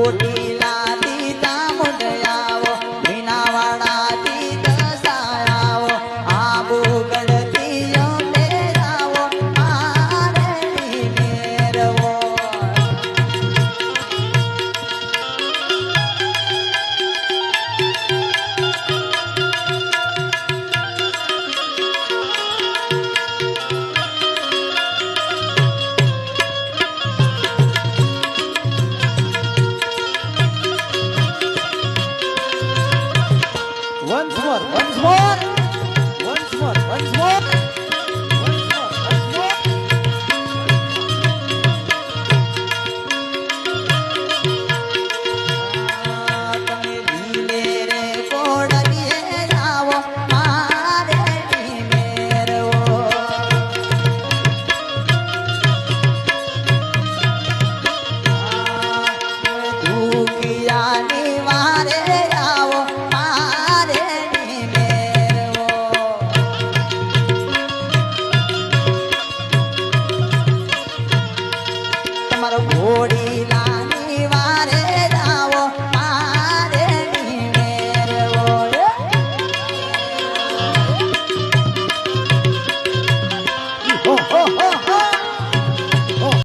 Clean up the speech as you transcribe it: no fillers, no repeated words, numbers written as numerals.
ચોટીલાથી ચામુંડયાવો મીનાવાડાથી દસાયાવો આબુગઢથી અંબેરાવો મારે મેરવો Once more, once more, once more, once more, once more, once more. તમે ધીરે રે કોડલીએ આવો મારે મેરવો દુખિયાની વારે આવો તમારો ઘોડીલા